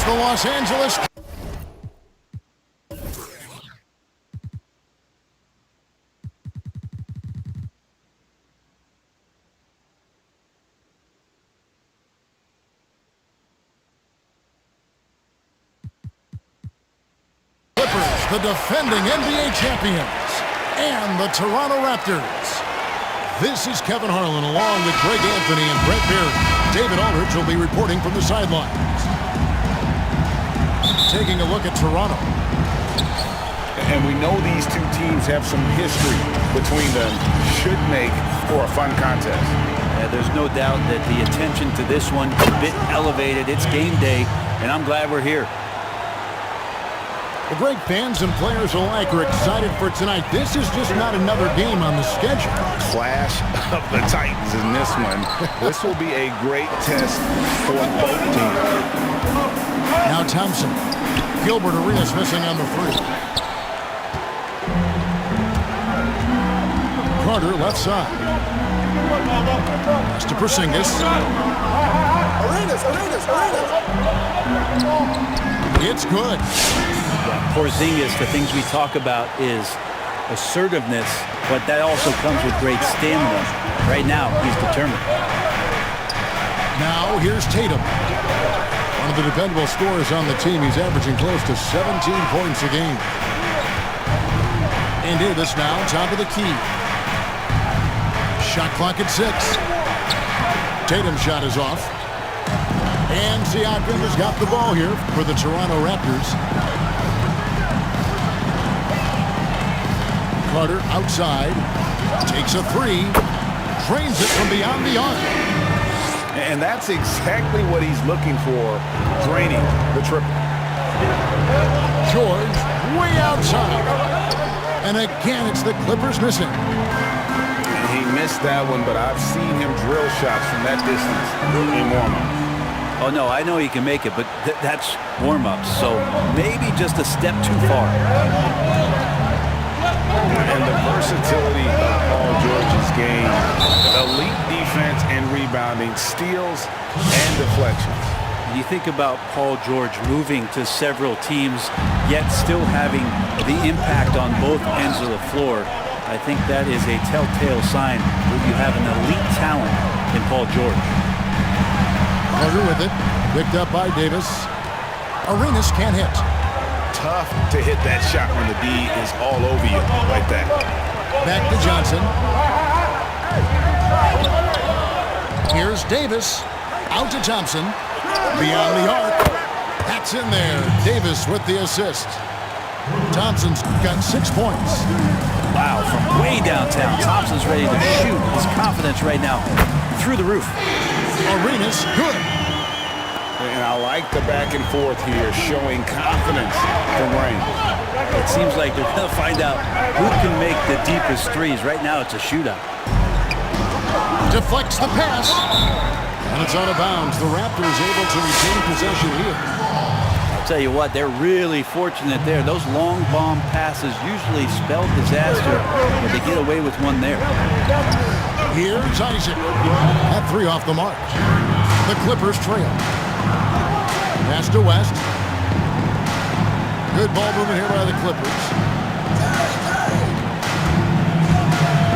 the Los Angeles. Clippers, the defending NBA champions, and the Toronto Raptors. This is Kevin Harlan along with Greg Anthony and Brett Barry. David Aldridge will be reporting from the sidelines. Taking a look at Toronto. And we know these two teams have some history between them. Should make for a fun contest. Yeah, there's no doubt that the attention to this one is a bit elevated. It's game day, and I'm glad we're here. The great fans and players alike are excited for tonight. This is just not another game on the schedule. Clash of the Titans in this one. This will be a great test for both teams. Now Thompson. Gilbert Arenas missing on the three. Carter left side. Pass to Porzingis. It's good. Porzingis, the things we talk about is assertiveness, but that also comes with great stamina. Right now, he's determined. Now here's Tatum. One of the dependable scorers on the team. He's averaging close to 17 points a game. And Davis now top of the key. Shot clock at 6. Tatum's shot is off. And Siakam has got the ball here for the Toronto Raptors. Carter outside. Takes a three. Trains it from beyond the arc. And that's exactly what he's looking for, draining the triple. George way outside. And again, it's the Clippers missing. He missed that one, but I've seen him drill shots from that distance in warm-up. Oh, no, I know he can make it, but that's warm-up, so maybe just a step too far. And the versatility of Paul George's game, elite defense and rebounding, steals and deflections. You think about Paul George moving to several teams, yet still having the impact on both ends of the floor. I think that is a telltale sign that you have an elite talent in Paul George. Carter with it. Picked up by Davis. Arenas can't hit. Tough to hit that shot when the D is all over you like that. Back to Johnson. Here's Davis. Out to Thompson. Beyond the arc. That's in there. Davis with the assist. Thompson's got 6 points. Wow, from way downtown, Thompson's ready to shoot. His confidence right now through the roof. Arenas, good. And I like the back and forth here, showing confidence from range. It seems like they're going to find out who can make the deepest threes. Right now, it's a shootout. Deflects the pass. And it's out of bounds. The Raptors able to retain possession here. I'll tell you what, they're really fortunate there. Those long bomb passes usually spell disaster, but they get away with one there. Here's Isaac. That three off the mark. The Clippers trail. Pass to West. Good ball movement here by the Clippers.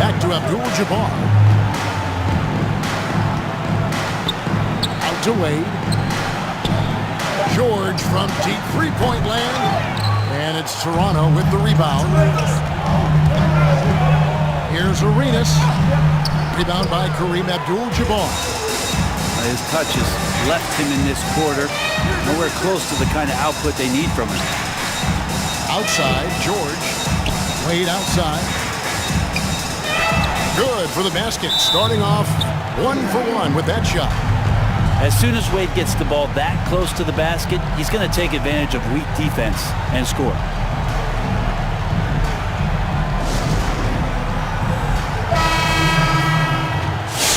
Back to Abdul-Jabbar. Out to Wade. George from deep three-point land. And it's Toronto with the rebound. Here's Arenas. Rebound by Kareem Abdul-Jabbar. His touches left him in this quarter. Nowhere close to the kind of output they need from him. Outside, George. Wade outside. Good for the basket. Starting off 1 for 1 with that shot. As soon as Wade gets the ball that close to the basket, he's going to take advantage of weak defense and score.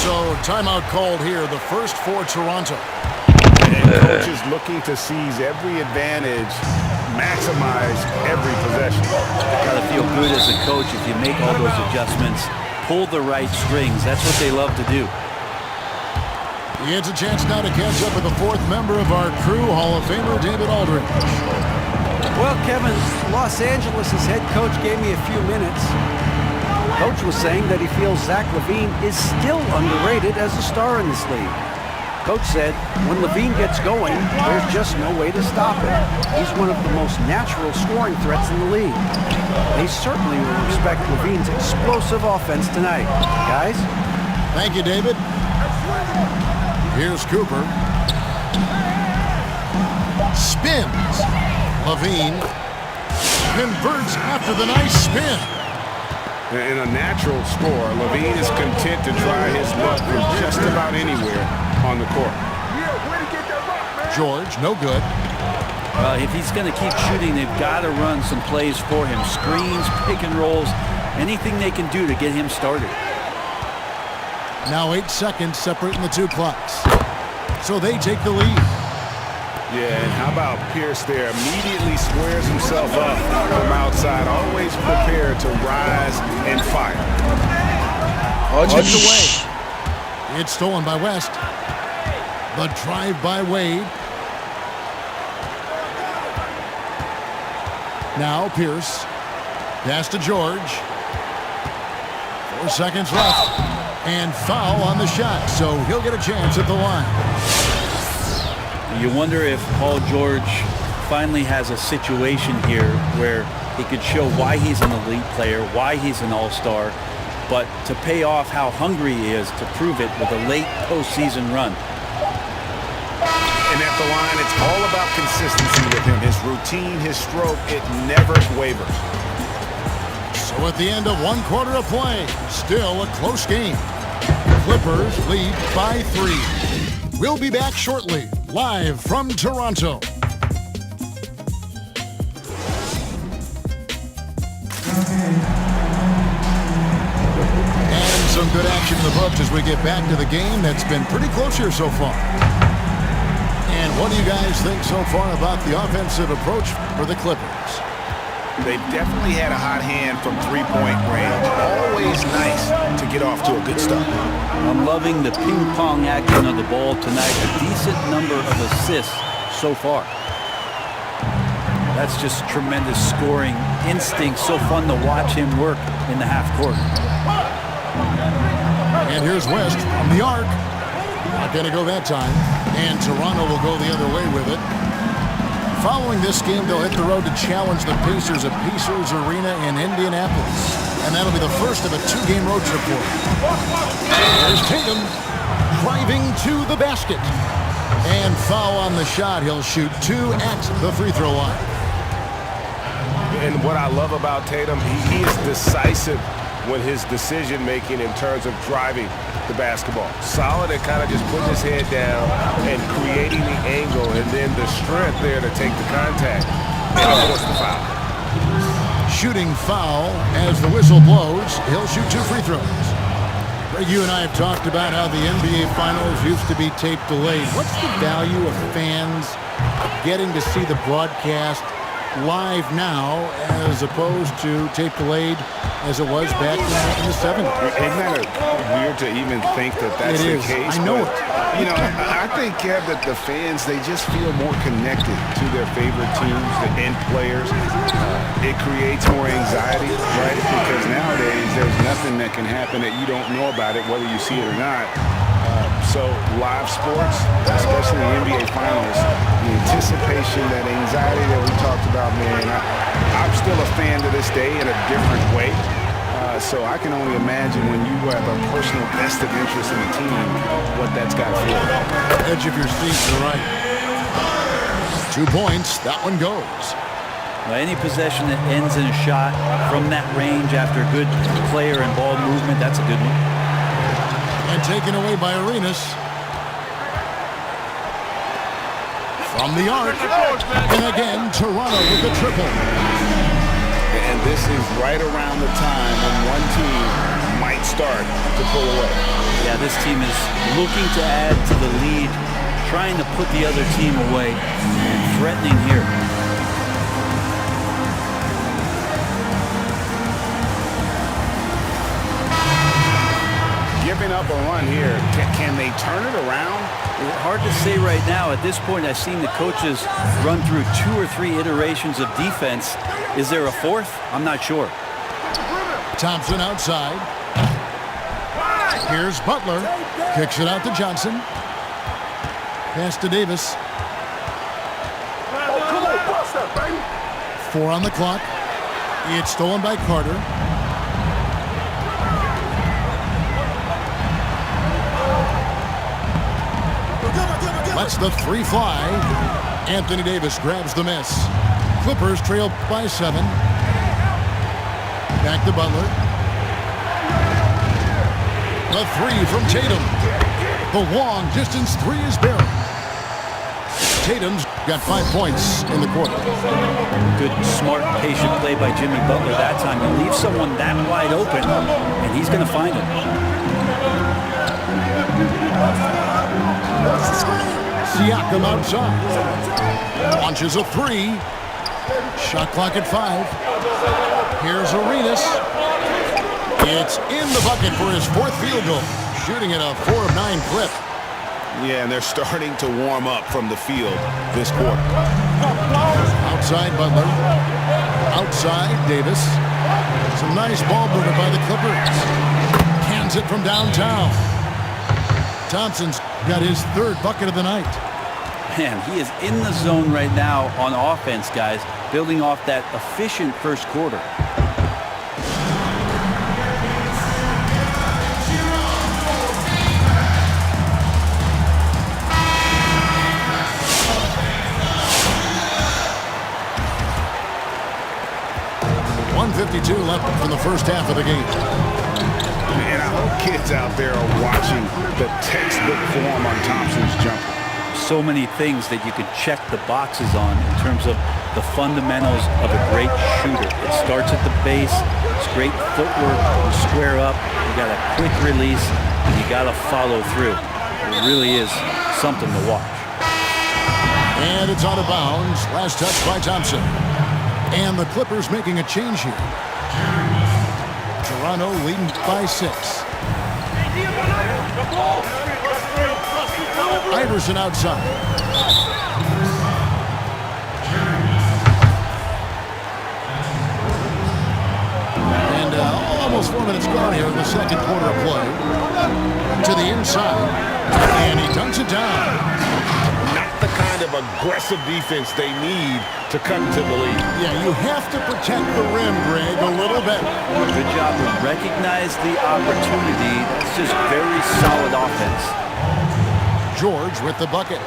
So timeout called here, the first for Toronto. And coach is looking to seize every advantage, maximize every possession. Got to feel good as a coach if you make all those adjustments, pull the right strings. That's what they love to do. He has a chance now to catch up with the fourth member of our crew, Hall of Famer David Aldridge. Well, Kevin, Los Angeles' head coach gave me a few minutes. Coach was saying that he feels Zach LaVine is still underrated as a star in this league. Coach said, when LaVine gets going, there's just no way to stop him. He's one of the most natural scoring threats in the league. They certainly will respect LaVine's explosive offense tonight. Guys? Thank you, David. Here's Cooper. Spins. LaVine converts after the nice spin. In a natural score, LaVine is content to try his luck from just about anywhere on the court. George, no good. If he's going to keep shooting, they've got to run some plays for him. Screens, pick and rolls, anything they can do to get him started. Now 8 seconds separating the two clocks. So they take the lead. Yeah, and how about Pierce there? Immediately squares himself up from outside, always prepared to rise and fire. Chipped away. It's stolen by West. The drive by Wade. Now Pierce. Pass to George. 4 seconds left. And foul on the shot, so he'll get a chance at the line. You wonder if Paul George finally has a situation here where he could show why he's an elite player, why he's an all-star, but to pay off how hungry he is to prove it with a late postseason run. And at the line, it's all about consistency with him. His routine, his stroke, it never wavers. So at the end of 1 quarter of play, still a close game. Clippers lead by 3. We'll be back shortly, live from Toronto. And some good action in the books as we get back to the game that's been pretty close here so far. And what do you guys think so far about the offensive approach for the Clippers? They've definitely had a hot hand from three-point range. Always nice to get off to a good start. I'm loving the ping-pong action of the ball tonight. A decent number of assists so far. That's just tremendous scoring instinct. So fun to watch him work in the half court. And here's West from the arc. Not going to go that time. And Toronto will go the other way with it. Following this game, they'll hit the road to challenge the Pacers at Pacers Arena in Indianapolis. And that'll be the first of a 2-game road trip for them. There's Tatum driving to the basket. And foul on the shot. He'll shoot 2 at the free throw line. And what I love about Tatum, he is decisive with his decision-making in terms of driving the basketball. Solid at kind of just putting his head down and creating the angle, and then the strength there to take the contact and force the foul. Shooting foul as the whistle blows. He'll shoot 2 free throws. Greg, you and I have talked about how the NBA Finals used to be tape delayed. What's the value of fans getting to see the broadcast live now as opposed to tape delayed as it was back in the 70s? Isn't that weird to even think that that's the case? I know it. You know, I think, Kev, that the fans, they just feel more connected to their favorite teams and players. It creates more anxiety, right? Because nowadays, there's nothing that can happen that you don't know about it, whether you see it or not. So live sports, especially the NBA Finals, the anticipation, that anxiety that we talked about, man, I'm still a fan to this day in a different way. So I can only imagine when you have a personal vested interest in the team, what that's got to feel like. Edge of your seat to the right. 2 points. That one goes. Now, any possession that ends in a shot from that range after good player and ball movement, that's a good one. And taken away by Arenas. From the arc. And again, Toronto with the triple. And this is right around the time when one team might start to pull away. Yeah, this team is looking to add to the lead, trying to put the other team away, and threatening here. Giving up a run here. Can they turn it around? Hard to say right now. At this point, I've seen the coaches run through 2 or 3 iterations of defense. Is there a fourth? I'm not sure. Thompson outside. Here's Butler. Kicks it out to Johnson. Pass to Davis. 4 on the clock. It's stolen by Carter. Lets the 3 fly. Anthony Davis grabs the miss. Clippers trail by 7. Back to Butler. The 3 from Tatum. The long distance 3 is buried. Tatum's got 5 points in the quarter. Good, smart, patient play by Jimmy Butler that time. You leave someone that wide open, and he's going to find it. Siakam outside. Launches a 3. Shot clock at 5. Here's Arenas. It's in the bucket for his 4th field goal. Shooting at a 4 of 9 clip. Yeah, and they're starting to warm up from the field this quarter. Outside Butler. Outside Davis. Some nice ball movement by the Clippers. Cans it from downtown. Thompson's got his 3rd bucket of the night. Man, he is in the zone right now on offense, guys, building off that efficient first quarter. .152 left from the first half of the game. And I hope kids out there are watching the textbook form on Thompson's jumper. So many things that you could check the boxes on in terms of the fundamentals of a great shooter. It starts at the base. It's great footwork. You square up. You got a quick release, and you got to follow through. It really is something to watch. And it's out of bounds. Last touch by Thompson. And the Clippers making a change here. Toronto leading by 6. Iverson outside. And almost 4 minutes gone here in the second quarter of play. To the inside. And he dunks it down. Not the kind of aggressive defense they need to cut into the lead. Yeah, you have to protect the rim, Greg, a little bit. Good job to recognize the opportunity. That's just very solid offense. George with the bucket.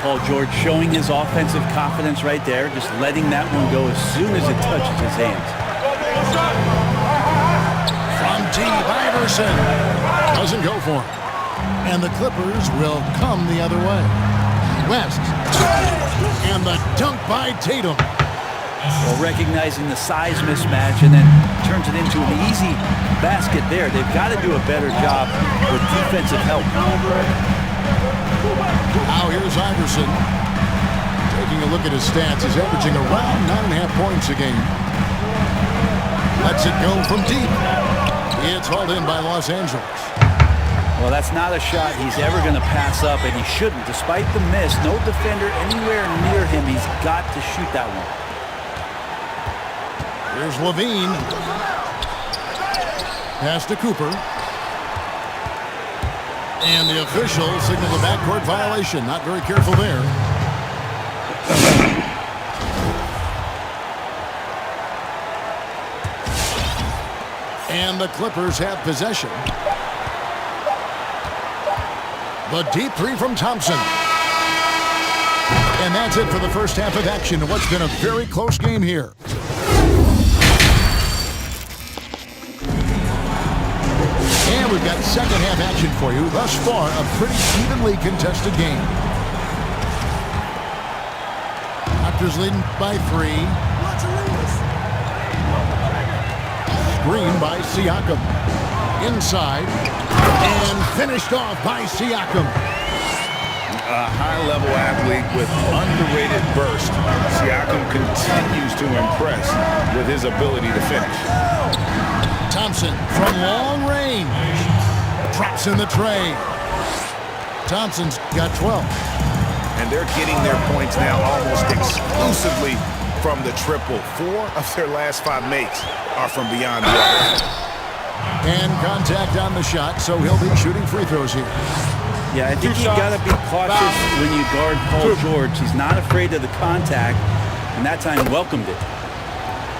Paul George showing his offensive confidence right there, just letting that one go as soon as it touches his hands. From deep, Iverson. Doesn't go for him. And the Clippers will come the other way. West. And the dunk by Tatum. Well, recognizing the size mismatch and then turns it into an easy basket there. They've got to do a better job with defensive help. Now here's Iverson. Taking a look at his stats, he's averaging around 9.5 points a game. Lets it go from deep. It's hauled in by Los Angeles. Well, that's not a shot he's ever going to pass up, and he shouldn't. Despite the miss, no defender anywhere near him. He's got to shoot that one. Here's Levine. Pass to Cooper. And the officials signal the backcourt violation. Not very careful there. And the Clippers have possession. The deep 3 from Thompson. And that's it for the first half of action in what's been a very close game here. And we've got second half action for you. Thus far, a pretty evenly contested game. Raptors leading by 3. Screen by Siakam. Inside. And finished off by Siakam. A high-level athlete with underrated burst. Siakam continues to impress with his ability to finish. Thompson from long range. Drops in the tray. Thompson's got 12. And they're getting their points now almost exclusively from the triple. 4 of their last 5 makes are from beyond the arc. And contact on the shot, so he'll be shooting free throws here. Yeah, I think you got to be cautious when you guard Paul George. He's not afraid of the contact, and that time welcomed it.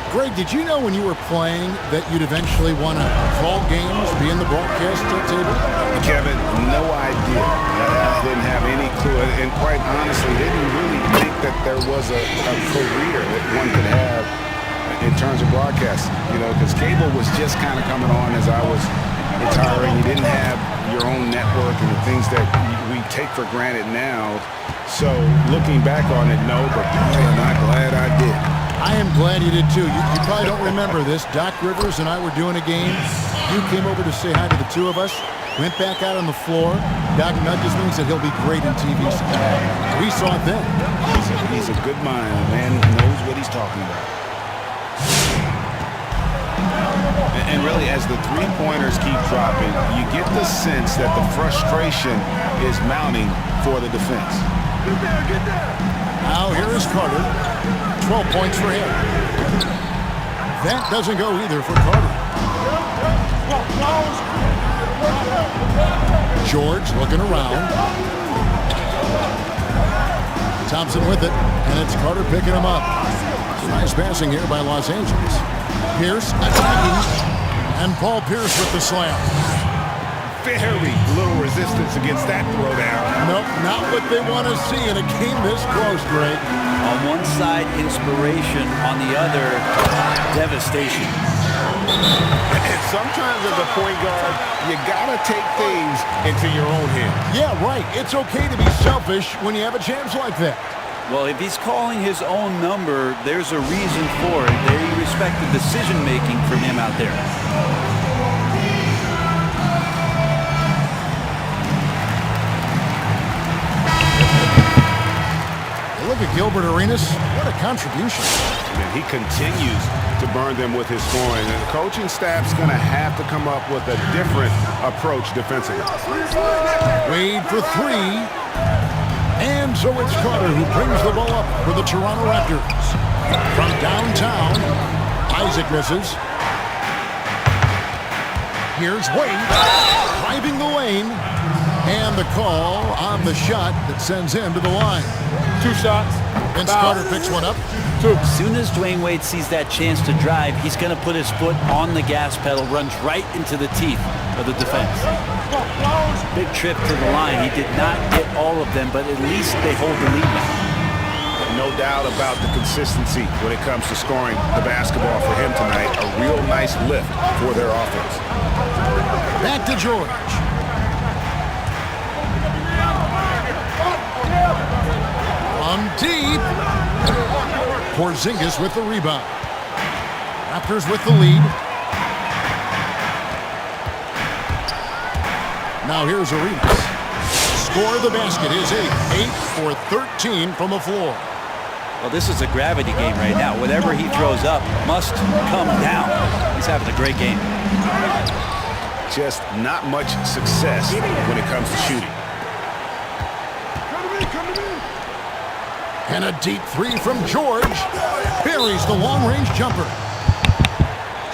Greg, did you know when you were playing that you'd eventually want to call games, be in the broadcast table? Kevin, no idea. I didn't have any clue, and quite honestly, didn't really think that there was a career that one could have in terms of broadcasting. You know, because cable was just kind of coming on as I was retiring. You didn't have your own network and the things that we take for granted now. So looking back on it, no, but boy, am I glad I did. I am glad you did too. You probably don't remember this. Doc Rivers and I were doing a game. You came over to say hi to the two of us. Went back out on the floor. Doc nudges me and said he'll be great in TV. We saw it then. He's a good mind. The man knows what he's talking about. And really, as the three-pointers keep dropping, you get the sense that the frustration is mounting for the defense. Get there. Now here is Carter. 12 points for him. That doesn't go either for Carter. George looking around. Thompson with it, and it's Carter picking him up. Nice passing here by Los Angeles. Pierce attacking, and Paul Pierce with the slam. Very little resistance against that throwdown. Nope, not what they want to see, and it came this close, Greg. On one side, inspiration. On the other, devastation. And sometimes as a point guard, you got to take things into your own hands. Yeah, right. It's okay to be selfish when you have a chance like that. Well, if he's calling his own number, there's a reason for it. They respect the decision-making from him out there. Look at Gilbert Arenas. What a contribution. And he continues to burn them with his scoring. And the coaching staff's going to have to come up with a different approach defensively. Wade for 3. And so it's Carter who brings the ball up for the Toronto Raptors. From downtown, Isaac misses. Here's Wade driving the lane. And the call on the shot that sends him to the line. 2 shots. Vince Carter picks one up. 2. As soon as Dwayne Wade sees that chance to drive, he's going to put his foot on the gas pedal, runs right into the teeth of the defense. Big trip to the line. He did not get all of them, but at least they hold the lead now. No doubt about the consistency when it comes to scoring the basketball for him tonight. A real nice lift for their offense. Back to George. From deep. Porzingis with the rebound. Raptors with the lead. Now here's Arenas. Score the basket is 8 for 13 from the floor. Well, this is a gravity game right now. Whatever he throws up must come down. He's having a great game. Just not much success when it comes to shooting. And a deep 3 from George. Buries the long-range jumper.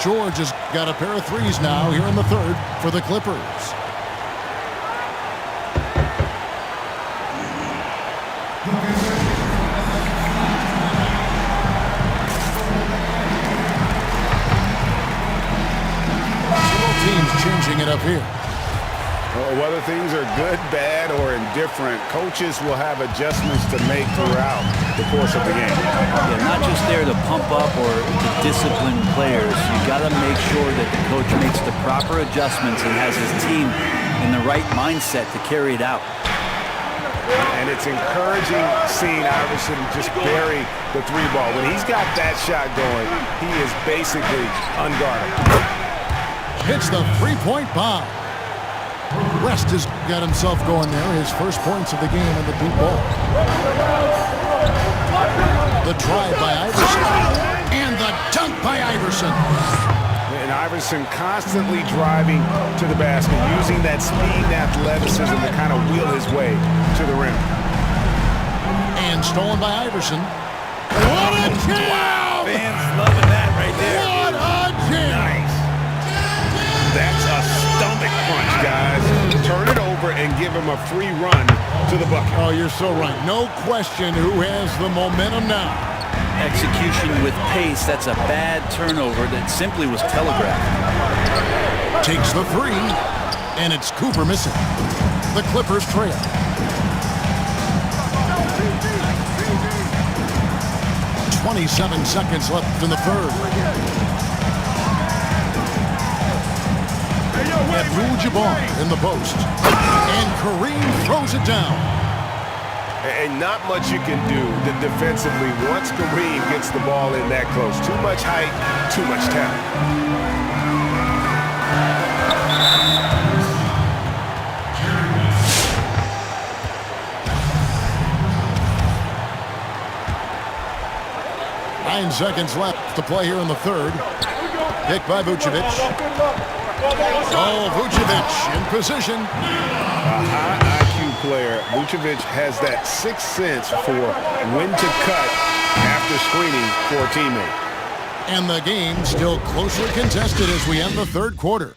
George has got a pair of 3s now here in the third for the Clippers. Several teams changing it up here. Whether things are good, bad, or indifferent, coaches will have adjustments to make throughout the course of the game. Yeah, not just there to pump up or to discipline players. You got to make sure that the coach makes the proper adjustments and has his team in the right mindset to carry it out. And it's encouraging seeing Iverson just bury the 3-ball. When he's got that shot going, he is basically unguardable. Hits the 3-point bomb. West has got himself going there. His first points of the game in the deep ball. The drive by Iverson. And the dunk by Iverson. And Iverson constantly driving to the basket, using that speed and athleticism to kind of wheel his way to the rim. And stolen by Iverson. What a jam! Fans loving that right there. What a jam! Nice. That's a stomach punch, guys. Turn it over and give him a free run to the bucket. Oh, you're so right. No question who has the momentum now. Execution with pace. That's a bad turnover that simply was telegraphed. Takes the three, and it's Cooper missing. The Clippers trail. .27 seconds left in the third. Abdul-Jabbar in the post. And Kareem throws it down. And not much you can do defensively once Kareem gets the ball in that close. Too much height, too much talent. Nine seconds left to play here in the third. Picked by Vucevic. Oh, Vucevic in position. A high IQ player. Vucevic has that sixth sense for when to cut after screening for a teammate. And the game still closely contested as we end the third quarter.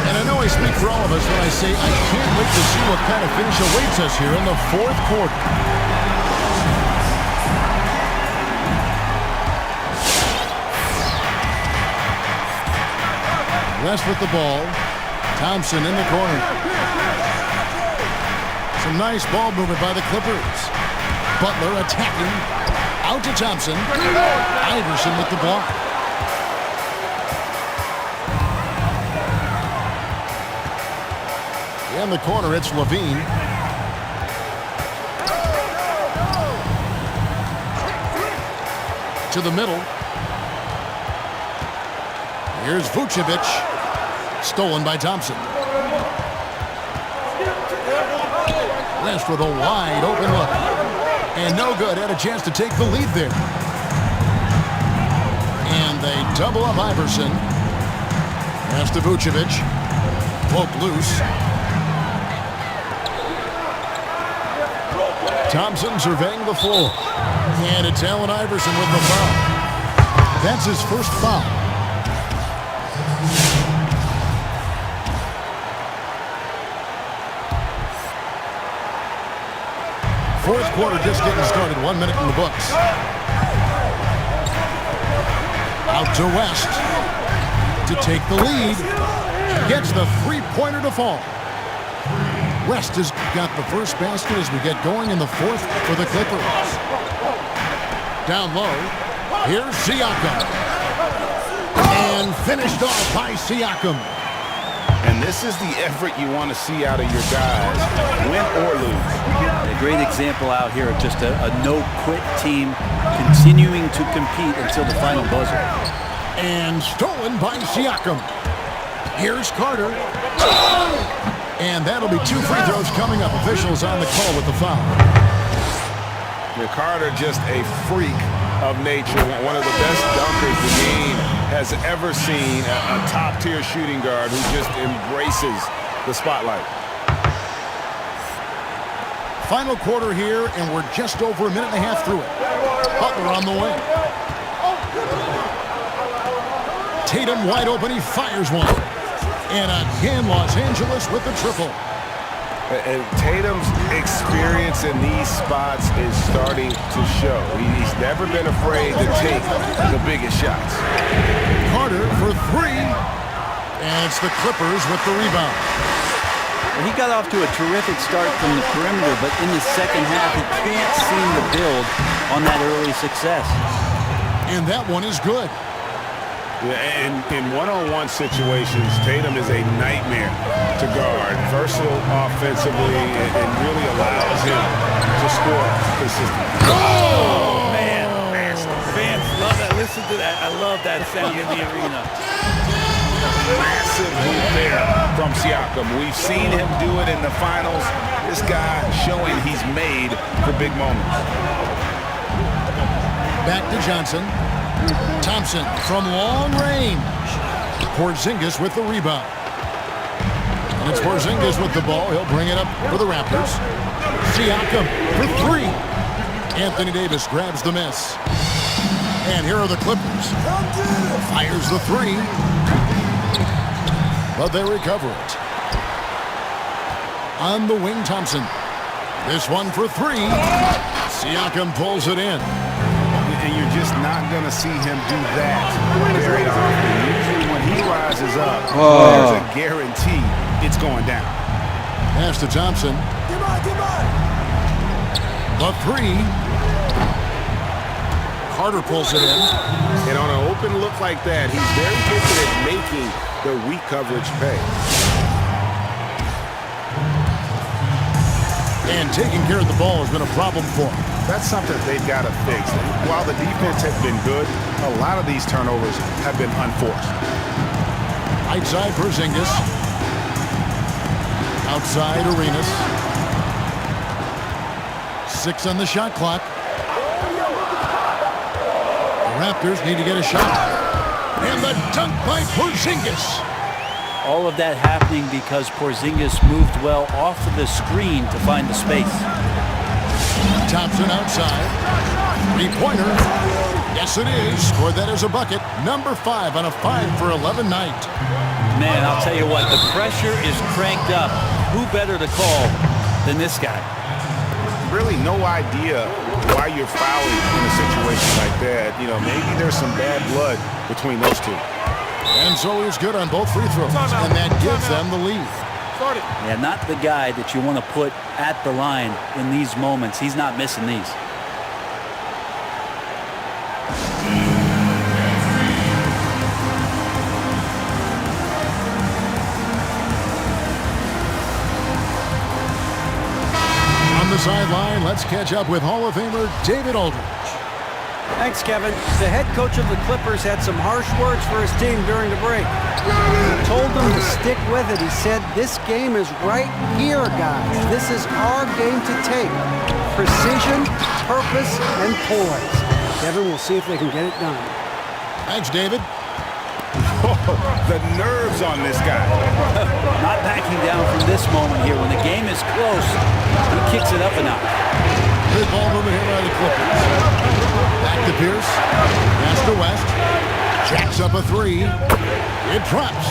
And I know I speak for all of us when I say I can't wait to see what kind of finish awaits us here in the fourth quarter. West with the ball. Thompson in the corner. Some nice ball movement by the Clippers. Butler attacking. Out to Thompson. Iverson with the block. In the corner, it's Levine. To the middle. Here's Vucevic. Stolen by Thompson. West with a wide open look. And no good. Had a chance to take the lead there. And they double up Iverson. Pass to Vucevic. Poke loose. Thompson surveying the floor. And it's Allen Iverson with the foul. That's his first foul. Fourth quarter just getting started. 1 minute in the books. Out to West to take the lead. Gets the three-pointer to fall. West has got the first basket as we get going in the fourth for the Clippers. Down low. Here's Siakam. And finished off by Siakam. And this is the effort you want to see out of your guys, win or lose. A great example out here of just a no-quit team continuing to compete until the final buzzer. And stolen by Siakam. Here's Carter. And that'll be 2 free throws coming up. Officials on the call with the foul. Carter just a freak of nature. One of the best dunkers the game has ever seen. A top-tier shooting guard who just embraces the spotlight. Final quarter here, and we're just over a minute and a half through it. Butler on the way. Tatum wide open. He fires one. And again, Los Angeles with the triple. And Tatum's experience in these spots is starting to show. He's never been afraid to take the biggest shots. Carter for three. And it's the Clippers with the rebound. Well, he got off to a terrific start from the perimeter, but in the second half, he can't seem to build on that early success. And that one is good. Yeah, and in one-on-one situations, Tatum is a nightmare to guard. Versatile offensively and really allows him to score consistently. Oh, man. Fans love that. Listen to that. I love that sound in the arena. Massive move there from Siakam. We've seen him do it in the finals. This guy showing he's made for big moments. Back to Johnson. Thompson from long range. Porzingis with the rebound. And it's Porzingis with the ball. He'll bring it up for the Raptors. Siakam for three. Anthony Davis grabs the miss. And here are the Clippers. Fires the three. But they recover it. On the wing, Thompson. This one for three. Siakam pulls it in. And you're just not going to see him do that very often. Usually when he rises up, there's a guarantee it's going down. Pass to Thompson. The three. Carter pulls it in. And on an open look like that, he's very gifted at making the weak coverage pay. And taking care of the ball has been a problem for him. That's something they've got to fix. While the defense has been good, a lot of these turnovers have been unforced. Right side, Porzingis. Outside, Arenas. 6 on the shot clock. The Raptors need to get a shot. And the dunk by Porzingis. All of that happening because Porzingis moved well off of the screen to find the space. Thompson outside. Three-pointer. Yes, it is. Scored that as a bucket. Number 5 on a 5 for 11 night. Man, I'll tell you what, the pressure is cranked up. Who better to call than this guy? Really no idea why you're fouling in a situation like that. You know, maybe there's some bad blood between those two. And so he's good on both free throws. And that gives them the lead. Yeah, not the guy that you want to put at the line in these moments. He's not missing these. On the sideline, let's catch up with Hall of Famer David Aldridge. Thanks, Kevin. The head coach of the Clippers had some harsh words for his team during the break. He told them to stick with it. He said, this game is right here, guys. This is our game to take. Precision, purpose, and poise. Kevin, we'll see if they can get it done. Thanks, David. Oh, the nerves on this guy. Not backing down from this moment here. When the game is close, he kicks it up a notch. Good ball movement here by the Clippers. Back to Pierce. Pass to West. Jacks up a three. It drops.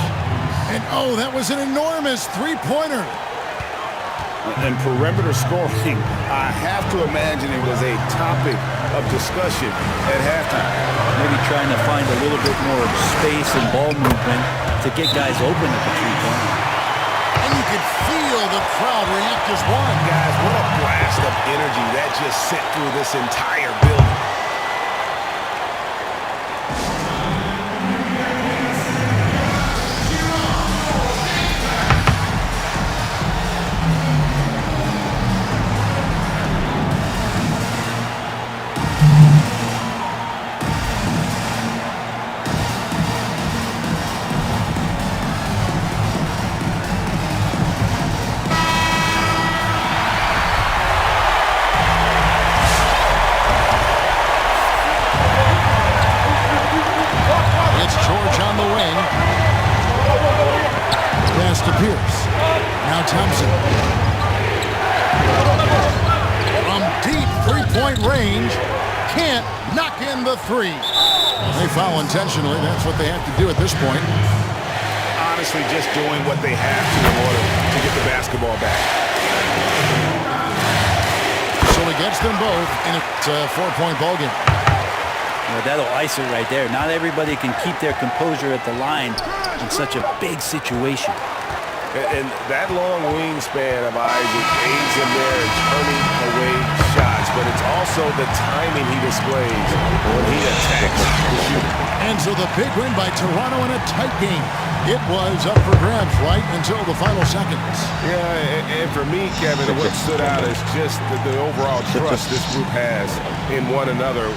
And oh, that was an enormous three-pointer. And perimeter scoring, I have to imagine it was a topic of discussion at halftime. Maybe trying to find a little bit more space and ball movement to get guys open at the three-point. And you could feel the crowd react as one. Guys, what a blast of energy that just sent through this entire building. To Pierce. Now Thompson. From deep three-point range, can't knock in the three. They foul intentionally. That's what they have to do at this point. Honestly, just doing what they have to in order to get the basketball back. So he gets them both in a 4-point ballgame. Well, that'll ice it right there. Not everybody can keep their composure at the line in such a big situation. And that long wingspan of Isaac aids him there in turning away shots, but it's also the timing he displays when he attacks the shooter. And so the big win by Toronto in a tight game. It was up for grabs right until the final seconds. Yeah, and for me, Kevin, what stood out is just the overall trust this group has in one another.